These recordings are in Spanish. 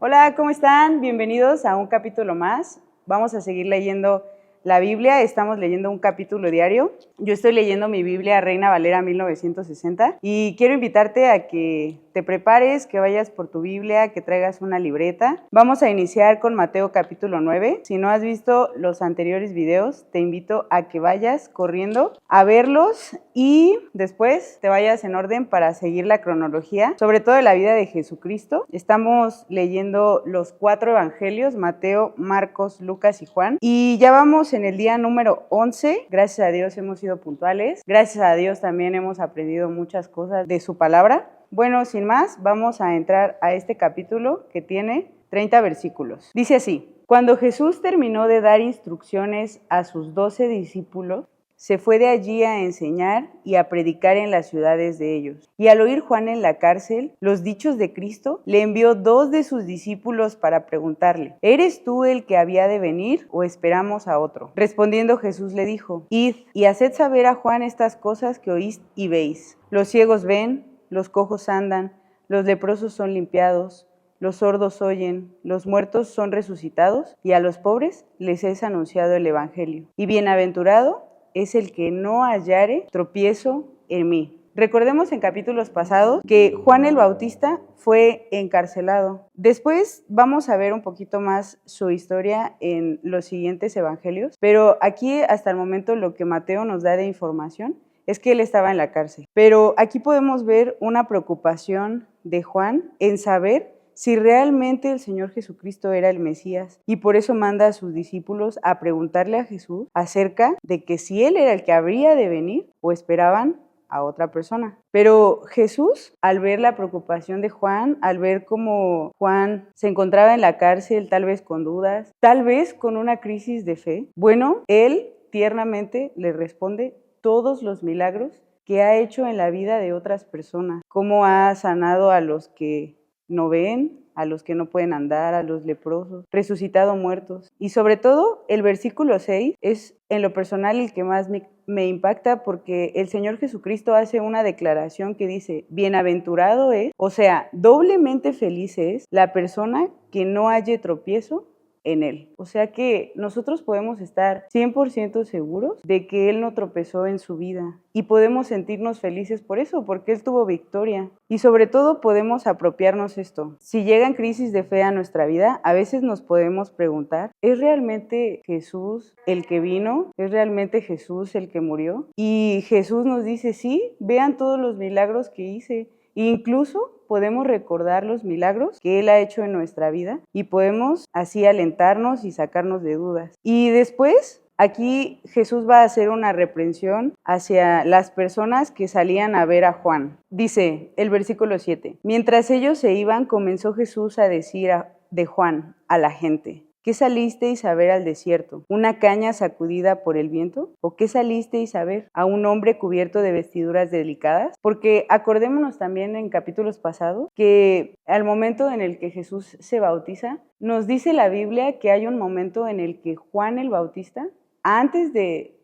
Hola, ¿cómo están? Bienvenidos a un capítulo más. Vamos a seguir leyendo la Biblia. Estamos leyendo un capítulo diario. Yo estoy leyendo mi Biblia Reina Valera 1960 y quiero invitarte a que te prepares, que vayas por tu Biblia, que traigas una libreta. Vamos a iniciar con Mateo capítulo 9. Si no has visto los anteriores videos, te invito a que vayas corriendo a verlos y después te vayas en orden para seguir la cronología, sobre todo de la vida de Jesucristo. Estamos leyendo los 4 evangelios, Mateo, Marcos, Lucas y Juan, y ya vamos en el día número 11. Gracias a Dios hemos sido puntuales. Gracias a Dios también hemos aprendido muchas cosas de su palabra. Bueno, sin más, vamos a entrar a este capítulo que tiene 30 versículos. Dice así: Cuando Jesús terminó de dar instrucciones a sus 12 discípulos, se fue de allí a enseñar y a predicar en las ciudades de ellos. Y al oír Juan en la cárcel los dichos de Cristo, le envió 2 de sus discípulos para preguntarle: ¿Eres tú el que había de venir o esperamos a otro? Respondiendo Jesús le dijo: Id y haced saber a Juan estas cosas que oís y veis. Los ciegos ven, los cojos andan, los leprosos son limpiados, los sordos oyen, los muertos son resucitados, y a los pobres les es anunciado el evangelio. Y bienaventurado es el que no hallare tropiezo en mí. Recordemos en capítulos pasados que Juan el Bautista fue encarcelado. Después vamos a ver un poquito más su historia en los siguientes evangelios, pero aquí hasta el momento lo que Mateo nos da de información es que él estaba en la cárcel. Pero aquí podemos ver una preocupación de Juan en saber si realmente el Señor Jesucristo era el Mesías, y por eso manda a sus discípulos a preguntarle a Jesús acerca de que si él era el que habría de venir o esperaban a otra persona. Pero Jesús, al ver la preocupación de Juan, al ver cómo Juan se encontraba en la cárcel, tal vez con dudas, tal vez con una crisis de fe, bueno, él tiernamente le responde todos los milagros que ha hecho en la vida de otras personas, cómo ha sanado a los que no ven, a los que no pueden andar, a los leprosos, resucitado muertos. Y sobre todo, el versículo 6 es en lo personal el que más me impacta, porque el Señor Jesucristo hace una declaración que dice: bienaventurado es, o sea, doblemente feliz es la persona que no halle tropiezo en él. O sea que nosotros podemos estar 100% seguros de que él no tropezó en su vida, y podemos sentirnos felices por eso, porque él tuvo victoria. Y sobre todo podemos apropiarnos esto. Si llegan crisis de fe a nuestra vida, a veces nos podemos preguntar: ¿es realmente Jesús el que vino? ¿Es realmente Jesús el que murió? Y Jesús nos dice: sí, vean todos los milagros que hice. Incluso podemos recordar los milagros que Él ha hecho en nuestra vida y podemos así alentarnos y sacarnos de dudas. Y después, aquí Jesús va a hacer una reprensión hacia las personas que salían a ver a Juan. Dice el versículo 7: Mientras ellos se iban, comenzó Jesús a decir de Juan a la gente: ¿Qué salisteis a ver al desierto? ¿Una caña sacudida por el viento? ¿O qué salisteis a ver? ¿A un hombre cubierto de vestiduras delicadas? Porque acordémonos también en capítulos pasados que al momento en el que Jesús se bautiza, nos dice la Biblia que hay un momento en el que Juan el Bautista, antes de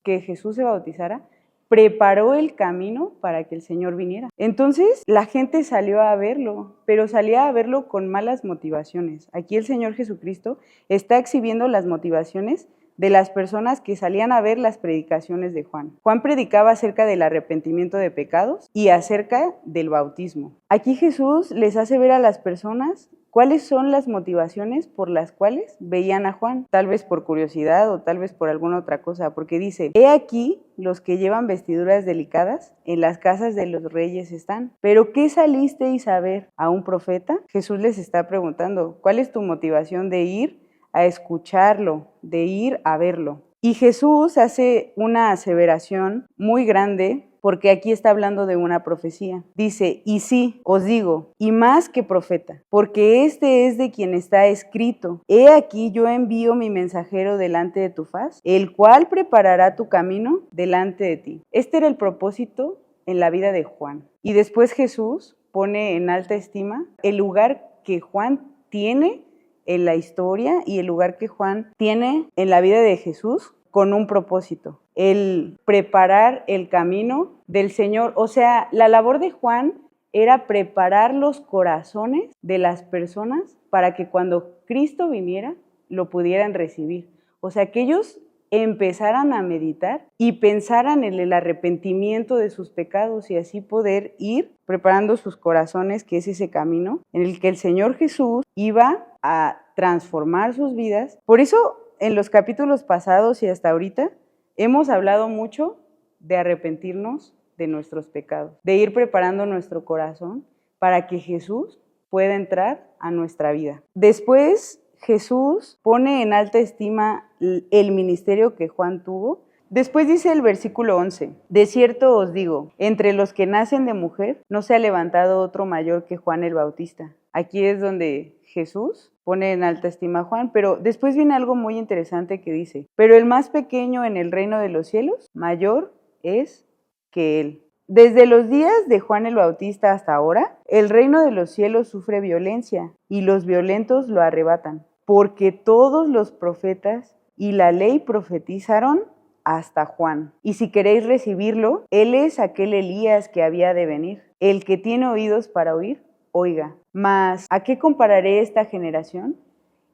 que Jesús se bautizara, preparó el camino para que el Señor viniera. Entonces la gente salió a verlo, pero salía a verlo con malas motivaciones. Aquí el Señor Jesucristo está exhibiendo las motivaciones de las personas que salían a ver las predicaciones de Juan. Juan predicaba acerca del arrepentimiento de pecados y acerca del bautismo. Aquí Jesús les hace ver a las personas cuáles son las motivaciones por las cuales veían a Juan, tal vez por curiosidad o tal vez por alguna otra cosa, porque dice: he aquí los que llevan vestiduras delicadas, en las casas de los reyes están. ¿Pero qué salisteis a ver? ¿A un profeta? Jesús les está preguntando: ¿cuál es tu motivación de ir a escucharlo, de ir a verlo? Y Jesús hace una aseveración muy grande, porque aquí está hablando de una profecía. Dice: y sí, os digo, y más que profeta, porque este es de quien está escrito: he aquí yo envío mi mensajero delante de tu faz, el cual preparará tu camino delante de ti. Este era el propósito en la vida de Juan. Y después Jesús pone en alta estima el lugar que Juan tiene en la historia y el lugar que Juan tiene en la vida de Jesús, con un propósito: el preparar el camino del Señor. O sea, la labor de Juan era preparar los corazones de las personas para que cuando Cristo viniera lo pudieran recibir. O sea, que ellos empezaran a meditar y pensaran en el arrepentimiento de sus pecados y así poder ir preparando sus corazones, que es ese camino en el que el Señor Jesús iba a transformar sus vidas. Por eso, en los capítulos pasados y hasta ahorita, hemos hablado mucho de arrepentirnos de nuestros pecados, de ir preparando nuestro corazón para que Jesús pueda entrar a nuestra vida. Después, Jesús pone en alta estima el ministerio que Juan tuvo. Después dice el versículo 11, de cierto os digo, entre los que nacen de mujer no se ha levantado otro mayor que Juan el Bautista. Aquí es donde Jesús pone en alta estima a Juan, pero después viene algo muy interesante que dice, pero el más pequeño en el reino de los cielos, mayor es que él. Desde los días de Juan el Bautista hasta ahora, el reino de los cielos sufre violencia y los violentos lo arrebatan, porque todos los profetas y la ley profetizaron hasta Juan. Y si queréis recibirlo, él es aquel Elías que había de venir. El que tiene oídos para oír, oiga. Mas, ¿a qué compararé esta generación?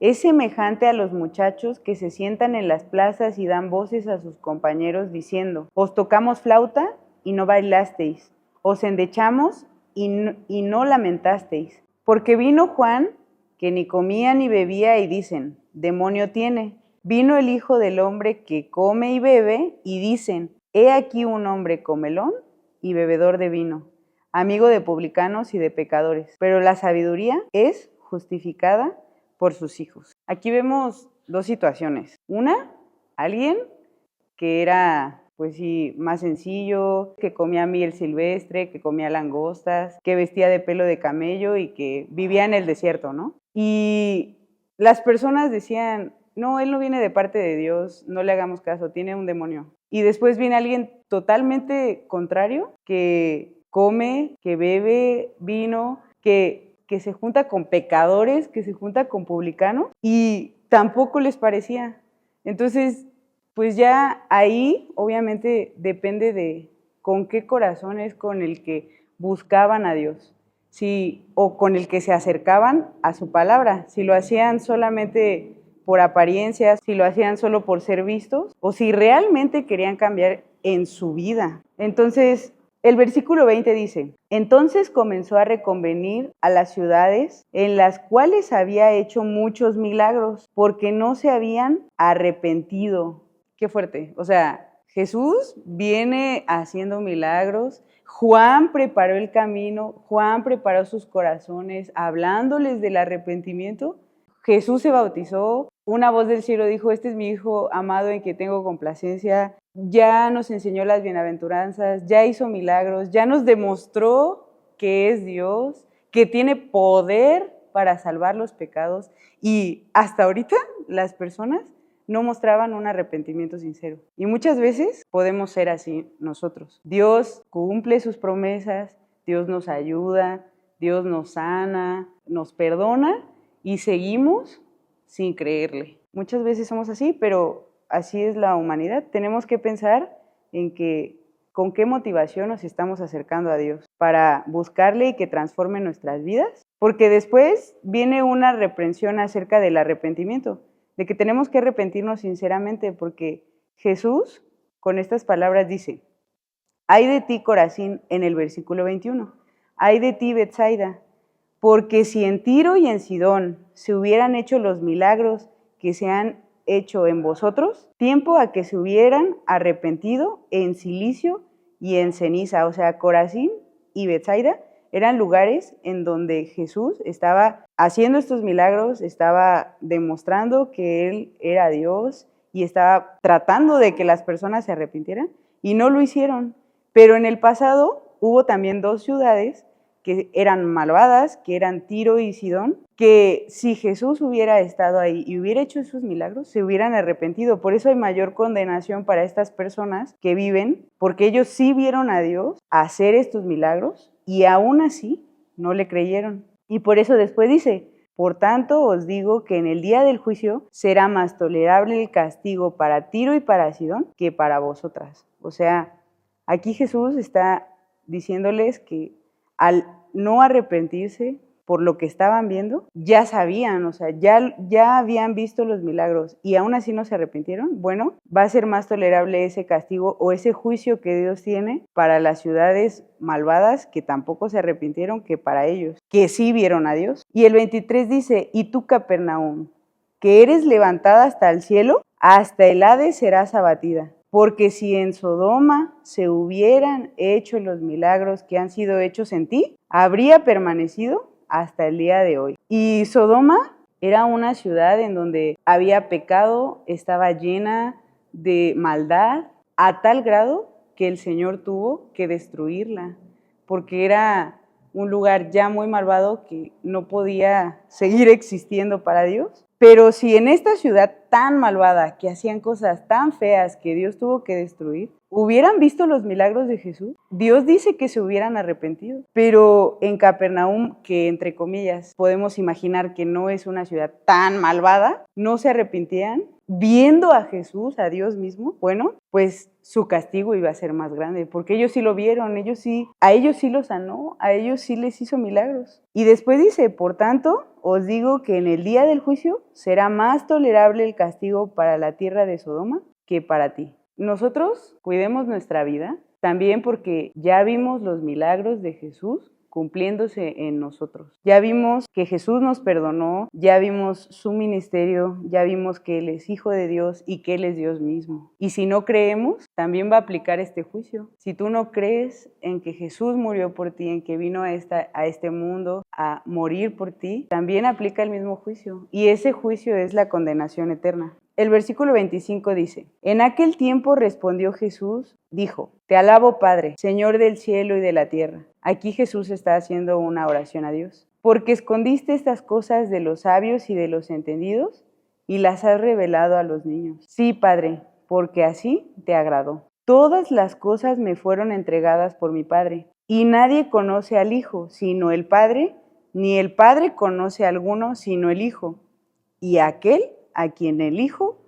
Es semejante a los muchachos que se sientan en las plazas y dan voces a sus compañeros diciendo, os tocamos flauta y no bailasteis, os endechamos y no lamentasteis. Porque vino Juan, que ni comía ni bebía, y dicen, demonio tiene. Vino el Hijo del Hombre, que come y bebe, y dicen, he aquí un hombre comelón y bebedor de vino, amigo de publicanos y de pecadores. Pero la sabiduría es justificada por sus hijos. Aquí vemos dos situaciones. Una, alguien que era pues sí, más sencillo, que comía miel silvestre, que comía langostas, que vestía de pelo de camello y que vivía en el desierto, ¿no? Y las personas decían, no, él no viene de parte de Dios, no le hagamos caso, tiene un demonio. Y después viene alguien totalmente contrario, que come, que bebe vino, que se junta con pecadores, que se junta con publicanos, y tampoco les parecía. Entonces, pues ya ahí obviamente depende de con qué corazón es con el que buscaban a Dios, o con el que se acercaban a su palabra, si lo hacían solamente por apariencias, si lo hacían solo por ser vistos, o si realmente querían cambiar en su vida. Entonces, el versículo 20 dice, entonces comenzó a reconvenir a las ciudades en las cuales había hecho muchos milagros, porque no se habían arrepentido. Qué fuerte. O sea, Jesús viene haciendo milagros, Juan preparó el camino, Juan preparó sus corazones, hablándoles del arrepentimiento. Jesús se bautizó, una voz del cielo dijo, este es mi Hijo amado en que tengo complacencia, ya nos enseñó las bienaventuranzas, ya hizo milagros, ya nos demostró que es Dios, que tiene poder para salvar los pecados y hasta ahorita las personas no mostraban un arrepentimiento sincero. Y muchas veces podemos ser así nosotros. Dios cumple sus promesas, Dios nos ayuda, Dios nos sana, nos perdona y seguimos sin creerle. Muchas veces somos así, pero así es la humanidad. Tenemos que pensar en que con qué motivación nos estamos acercando a Dios para buscarle y que transforme nuestras vidas, porque después viene una reprensión acerca del arrepentimiento, de que tenemos que arrepentirnos sinceramente, porque Jesús con estas palabras dice, ay de ti, Corazín, en el versículo 21, ay de ti, Betsaida, porque si en Tiro y en Sidón se hubieran hecho los milagros que se han hecho en vosotros, tiempo a que se hubieran arrepentido en Cilicio y en ceniza. O sea, Corazín y Betsaida eran lugares en donde Jesús estaba haciendo estos milagros, estaba demostrando que Él era Dios y estaba tratando de que las personas se arrepintieran y no lo hicieron. Pero en el pasado hubo también dos ciudades que eran malvadas, que eran Tiro y Sidón, que si Jesús hubiera estado ahí y hubiera hecho esos milagros, se hubieran arrepentido. Por eso hay mayor condenación para estas personas que viven, porque ellos sí vieron a Dios hacer estos milagros y aún así no le creyeron. Y por eso después dice, por tanto os digo que en el día del juicio será más tolerable el castigo para Tiro y para Sidón que para vosotras. O sea, aquí Jesús está diciéndoles que al no arrepentirse por lo que estaban viendo, ya sabían, o sea, ya habían visto los milagros y aún así no se arrepintieron, bueno, va a ser más tolerable ese castigo o ese juicio que Dios tiene para las ciudades malvadas que tampoco se arrepintieron que para ellos, que sí vieron a Dios. Y el 23 dice, y tú, Capernaum, que eres levantada hasta el cielo, hasta el Hades serás abatida. Porque si en Sodoma se hubieran hecho los milagros que han sido hechos en ti, habría permanecido hasta el día de hoy. Y Sodoma era una ciudad en donde había pecado, estaba llena de maldad, a tal grado que el Señor tuvo que destruirla, porque era un lugar ya muy malvado que no podía seguir existiendo para Dios. Pero si en esta ciudad tan malvada, que hacían cosas tan feas que Dios tuvo que destruir, hubieran visto los milagros de Jesús, Dios dice que se hubieran arrepentido. Pero en Capernaum, que entre comillas podemos imaginar que no es una ciudad tan malvada, no se arrepentían, viendo a Jesús, a Dios mismo, bueno, pues su castigo iba a ser más grande, porque ellos sí lo vieron, a ellos sí los sanó, a ellos sí les hizo milagros. Y después dice, por tanto, os digo que en el día del juicio será más tolerable el castigo para la tierra de Sodoma que para ti. Nosotros cuidemos nuestra vida, también porque ya vimos los milagros de Jesús cumpliéndose en nosotros. Ya vimos que Jesús nos perdonó, ya vimos su ministerio, ya vimos que Él es Hijo de Dios y que Él es Dios mismo. Y si no creemos, también va a aplicar este juicio. Si tú no crees en que Jesús murió por ti, en que vino a este mundo a morir por ti, también aplica el mismo juicio. Y ese juicio es la condenación eterna. El versículo 25 dice, en aquel tiempo respondió Jesús, dijo, te alabo Padre, Señor del cielo y de la tierra. Aquí Jesús está haciendo una oración a Dios. Porque escondiste estas cosas de los sabios y de los entendidos y las has revelado a los niños. Sí, Padre, porque así te agradó. Todas las cosas me fueron entregadas por mi Padre, y nadie conoce al Hijo sino el Padre, ni el Padre conoce a alguno sino el Hijo, y aquel a quien el Hijo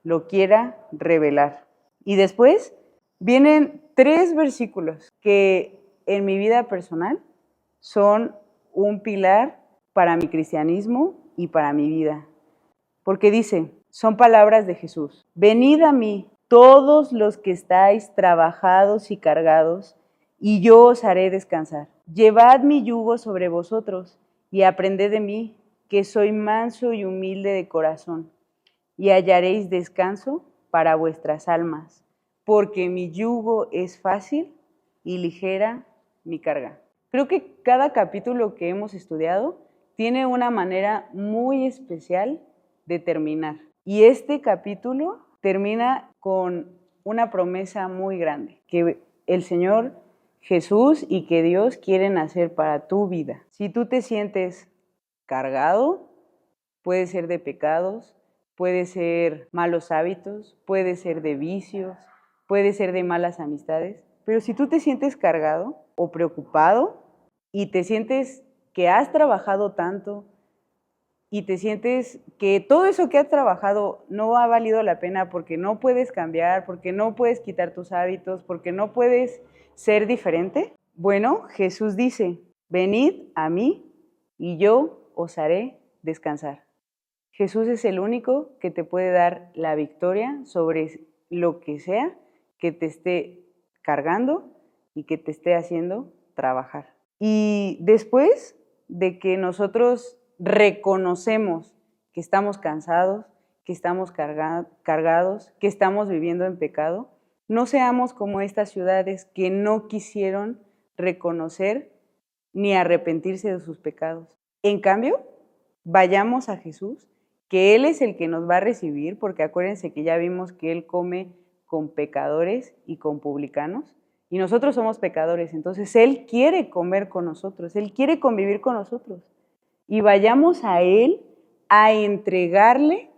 lo quiera revelar. Y después vienen 3 versículos que en mi vida personal son un pilar para mi cristianismo y para mi vida. Porque dice, son palabras de Jesús. Venid a mí, todos los que estáis trabajados y cargados, y yo os haré descansar. Llevad mi yugo sobre vosotros y aprended de mí, que soy manso y humilde de corazón, y hallaréis descanso para vuestras almas, porque mi yugo es fácil y ligera mi carga. Creo que cada capítulo que hemos estudiado tiene una manera muy especial de terminar. Y este capítulo termina con una promesa muy grande, que el Señor Jesús y que Dios quieren hacer para tu vida. Si tú te sientes cargado, puede ser de pecados, puede ser malos hábitos, puede ser de vicios, puede ser de malas amistades, pero si tú te sientes cargado o preocupado y te sientes que has trabajado tanto y te sientes que todo eso que has trabajado no ha valido la pena porque no puedes cambiar, porque no puedes quitar tus hábitos, porque no puedes ser diferente, bueno, Jesús dice, venid a mí y yo os haré descansar. Jesús es el único que te puede dar la victoria sobre lo que sea que te esté cargando y que te esté haciendo trabajar. Y después de que nosotros reconocemos que estamos cansados, que estamos cargados, que estamos viviendo en pecado, no seamos como estas ciudades que no quisieron reconocer ni arrepentirse de sus pecados. En cambio, vayamos a Jesús, que Él es el que nos va a recibir, porque acuérdense que ya vimos que Él come con pecadores y con publicanos, y nosotros somos pecadores, entonces Él quiere comer con nosotros, Él quiere convivir con nosotros. Y vayamos a Él a entregarle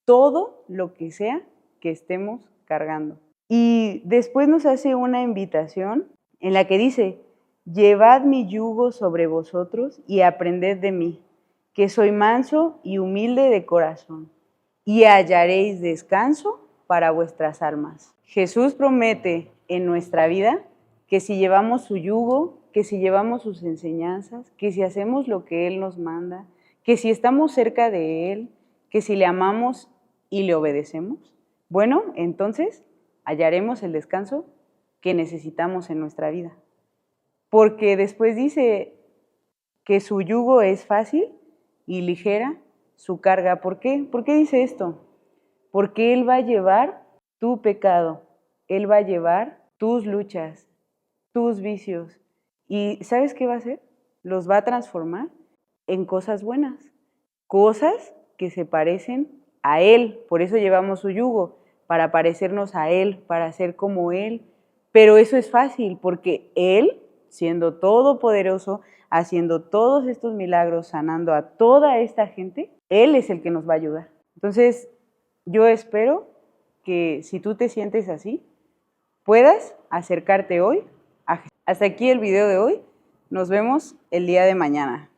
todo lo que sea que estemos cargando. Y después nos hace una invitación en la que dice, llevad mi yugo sobre vosotros y aprended de mí, que soy manso y humilde de corazón, y hallaréis descanso para vuestras almas. Jesús promete en nuestra vida que si llevamos su yugo que si llevamos sus enseñanzas, que si hacemos lo que Él nos manda, que si estamos cerca de Él, que si le amamos y le obedecemos, bueno, entonces hallaremos el descanso que necesitamos en nuestra vida. Porque después dice que su yugo es fácil y ligera su carga. ¿Por qué? ¿Por qué dice esto? Porque Él va a llevar tu pecado, Él va a llevar tus luchas, tus vicios. ¿Y sabes qué va a hacer? Los va a transformar en cosas buenas, cosas que se parecen a Él. Por eso llevamos su yugo, para parecernos a Él, para ser como Él. Pero eso es fácil porque Él, siendo todopoderoso, haciendo todos estos milagros, sanando a toda esta gente, Él es el que nos va a ayudar. Entonces, yo espero que si tú te sientes así, puedas acercarte hoy a Jesús. Hasta aquí el video de hoy. Nos vemos el día de mañana.